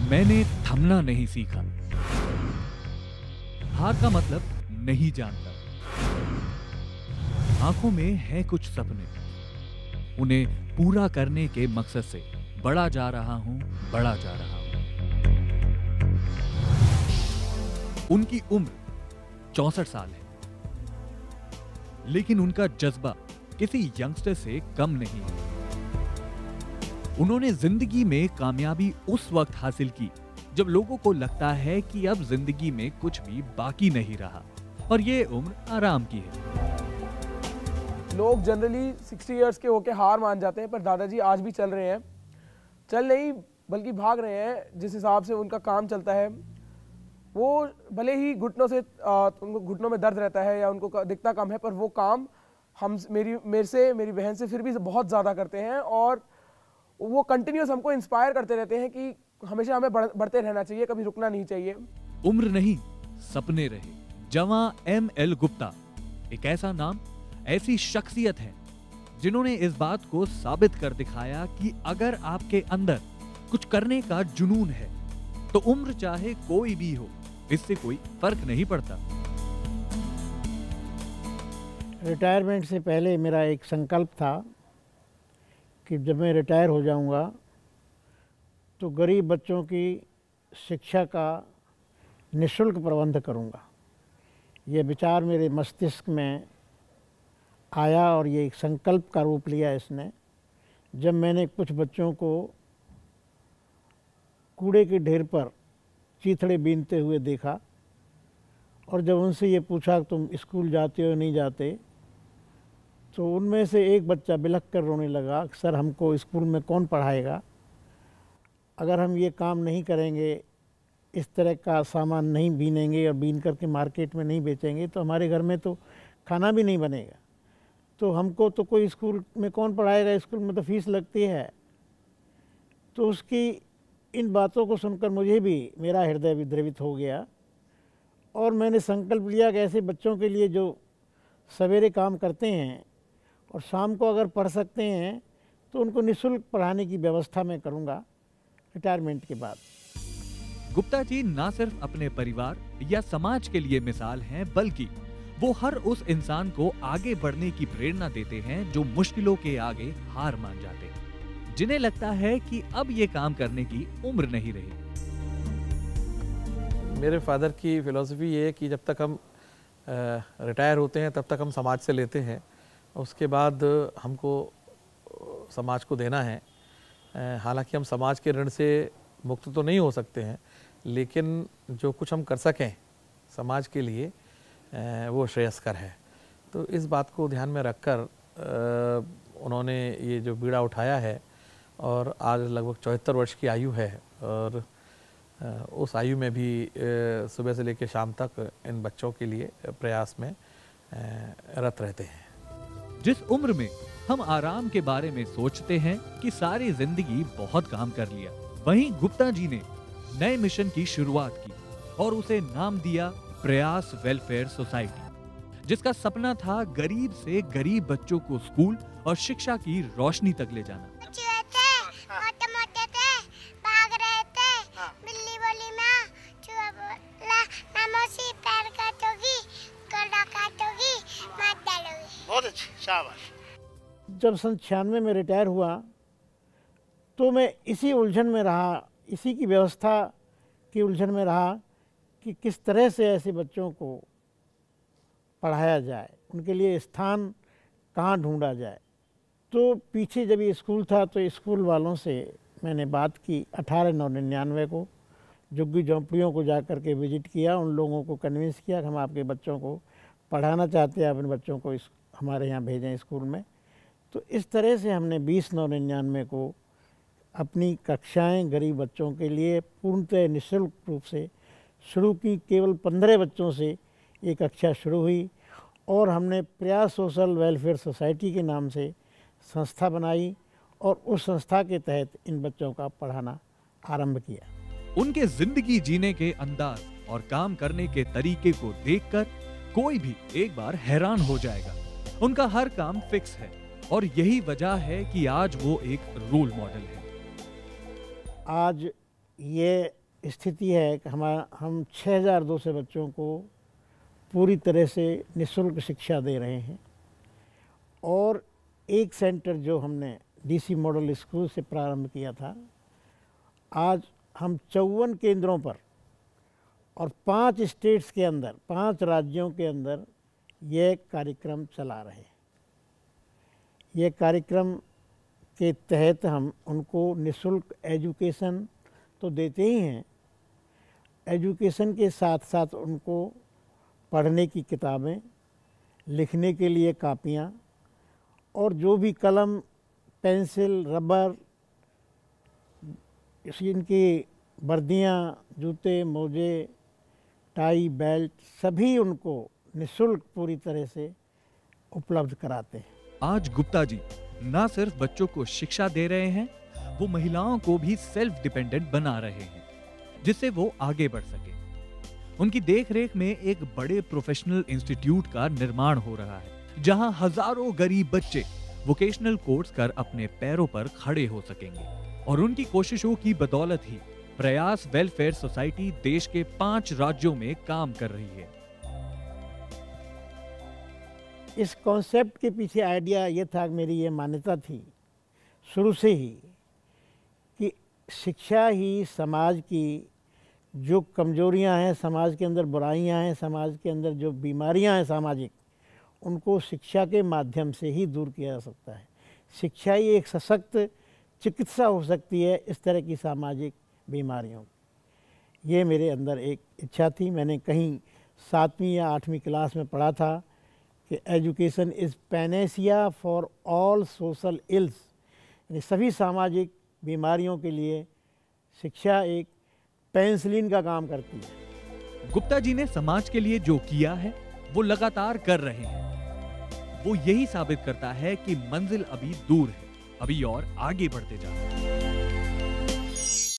मैंने थमना नहीं सीखा। हार का मतलब नहीं जानता। आंखों में है कुछ सपने, उन्हें पूरा करने के मकसद से बड़ा जा रहा हूं, बड़ा जा रहा हूं। उनकी उम्र 64 साल है, लेकिन उनका जज्बा किसी यंगस्टर से कम नहीं है। उन्होंने जिंदगी में कामयाबी उस वक्त हासिल की जब लोगों को लगता है कि अब जिंदगी में कुछ भी बाकी नहीं रहा, और ये उम्र आराम की है। लोग जनरली 60 इयर्स के होके हार मान जाते हैं, पर दादाजी आज भी चल रहे हैं। चल नहीं बल्कि भाग रहे हैं। जिस हिसाब से उनका काम चलता है, वो भले ही घुटनों से उनको घुटनों में दर्द रहता है या उनको दिखता कम है, पर वो काम मेरी बहन से फिर भी बहुत ज़्यादा करते हैं, और वो कंटिन्यूस हमको इंस्पायर करते रहते हैं कि हमेशा हमें बढ़ते रहना चाहिए, कभी रुकना नहीं चाहिए। उम्र नहीं, सपने रहे। जवां M.L. गुप्ता एक ऐसा नाम, ऐसी शख्सियत है जिन्होंने इस बात को साबित कर दिखाया कि अगर आपके अंदर कुछ करने का जुनून है तो उम्र चाहे कोई भी हो, इससे कोई फर्क नहीं पड़ता। रिटायरमेंट से पहले मेरा एक संकल्प था कि जब मैं रिटायर हो जाऊंगा तो गरीब बच्चों की शिक्षा का निःशुल्क प्रबंध करूंगा। ये विचार मेरे मस्तिष्क में आया और ये एक संकल्प का रूप लिया इसने, जब मैंने कुछ बच्चों को कूड़े के ढेर पर चीथड़े बीनते हुए देखा, और जब उनसे ये पूछा तुम स्कूल जाते हो नहीं जाते, तो उनमें से एक बच्चा बिलख कर रोने लगा, सर हमको स्कूल में कौन पढ़ाएगा, अगर हम ये काम नहीं करेंगे, इस तरह का सामान नहीं बीनेंगे और बीन करके मार्केट में नहीं बेचेंगे तो हमारे घर में तो खाना भी नहीं बनेगा, तो हमको तो कोई स्कूल में कौन पढ़ाएगा, स्कूल में तो फीस लगती है। तो उसकी इन बातों को सुनकर मुझे भी मेरा हृदय विद्रवित हो गया, और मैंने संकल्प लिया कि ऐसे बच्चों के लिए जो सवेरे काम करते हैं और शाम को अगर पढ़ सकते हैं तो उनको निःशुल्क पढ़ाने की व्यवस्था मैं करूँगा रिटायरमेंट के बाद। गुप्ता जी ना सिर्फ अपने परिवार या समाज के लिए मिसाल हैं, बल्कि वो हर उस इंसान को आगे बढ़ने की प्रेरणा देते हैं जो मुश्किलों के आगे हार मान जाते हैं, जिन्हें लगता है कि अब ये काम करने की उम्र नहीं रही। मेरे फादर की फिलॉसफी ये है कि जब तक हम रिटायर होते हैं तब तक हम समाज से लेते हैं, उसके बाद हमको समाज को देना है। हालांकि हम समाज के ऋण से मुक्त तो नहीं हो सकते हैं, लेकिन जो कुछ हम कर सकें समाज के लिए वो श्रेयस्कर है। तो इस बात को ध्यान में रखकर उन्होंने ये जो बीड़ा उठाया है, और आज लगभग 74 वर्ष की आयु है, और उस आयु में भी सुबह से लेकर शाम तक इन बच्चों के लिए प्रयास में रत रहते हैं। जिस उम्र में हम आराम के बारे में सोचते हैं कि सारी जिंदगी बहुत काम कर लिया, वहीं गुप्ता जी ने नए मिशन की शुरुआत की और उसे नाम दिया प्रयास वेलफेयर सोसाइटी, जिसका सपना था गरीब से गरीब बच्चों को स्कूल और शिक्षा की रोशनी तक ले जाना। बहुत अच्छी, शाबाश। जब सन 96 में रिटायर हुआ तो मैं इसी उलझन में रहा, इसी की व्यवस्था की उलझन में रहा कि किस तरह से ऐसे बच्चों को पढ़ाया जाए, उनके लिए स्थान कहाँ ढूंढा जाए। तो पीछे जब ये स्कूल था तो स्कूल वालों से मैंने बात की 18/9/99 को, झुग्गी झोंपड़ियों को जा कर के विजिट किया, उन लोगों को कन्विंस किया कि हम आपके बच्चों को पढ़ाना चाहते हैं, अपने बच्चों को हमारे यहाँ भेजें स्कूल में। तो इस तरह से हमने 20/9/99 को अपनी कक्षाएं गरीब बच्चों के लिए पूर्णतः निःशुल्क रूप से शुरू की। केवल 15 बच्चों से ये कक्षा शुरू हुई, और हमने प्रयास सोशल वेलफेयर सोसाइटी के नाम से संस्था बनाई, और उस संस्था के तहत इन बच्चों का पढ़ाना आरंभ किया। उनके जिंदगी जीने के अंदाज और काम करने के तरीके को देखकर कोई भी एक बार हैरान हो जाएगा। उनका हर काम फिक्स है, और यही वजह है कि आज वो एक रोल मॉडल है। आज ये स्थिति है कि हम 6200 बच्चों को पूरी तरह से निःशुल्क शिक्षा दे रहे हैं और एक सेंटर जो हमने डीसी मॉडल स्कूल से प्रारंभ किया था, आज हम 54 केंद्रों पर और 5 स्टेट्स के अंदर, 5 राज्यों के अंदर ये कार्यक्रम चला रहे हैं। ये कार्यक्रम के तहत हम उनको निःशुल्क एजुकेशन तो देते ही हैं, एजुकेशन के साथ साथ उनको पढ़ने की किताबें, लिखने के लिए कापियाँ और जो भी कलम, पेंसिल, रबर, इनकी वर्दियाँ, जूते, मोजे, टाई, बेल्ट सभी उनको निःशुल्क पूरी तरह से उपलब्ध कराते हैं। आज गुप्ता जी न सिर्फ बच्चों को शिक्षा दे रहे हैं, वो महिलाओं को भी सेल्फ डिपेंडेंट बना रहे हैं, जिससे वो आगे बढ़ सके। उनकी देखरेख में एक बड़े प्रोफेशनल इंस्टीट्यूट का निर्माण हो रहा है, जहां हजारों गरीब बच्चे वोकेशनल कोर्स कर अपने पैरों पर खड़े हो सकेंगे। और उनकी कोशिशों की बदौलत ही प्रयास वेलफेयर सोसाइटी देश के 5 राज्यों में काम कर रही है। इस कॉन्सेप्ट के पीछे आइडिया ये था, मेरी ये मान्यता थी शुरू से ही कि शिक्षा ही समाज की जो कमजोरियां हैं, समाज के अंदर बुराइयां हैं, समाज के अंदर जो बीमारियां हैं सामाजिक, उनको शिक्षा के माध्यम से ही दूर किया जा सकता है। शिक्षा ही एक सशक्त चिकित्सा हो सकती है इस तरह की सामाजिक बीमारियों। ये मेरे अंदर एक इच्छा थी। मैंने कहीं 7वीं या 8वीं क्लास में पढ़ा था कि education is Panacea for all social ills, यानी सभी सामाजिक बीमारियों के लिए शिक्षा एक पेनिसिलिन का काम करती है। गुप्ता जी ने समाज के लिए जो किया है वो लगातार कर रहे हैं। वो यही साबित करता है कि मंजिल अभी दूर है, अभी और आगे बढ़ते जाना है।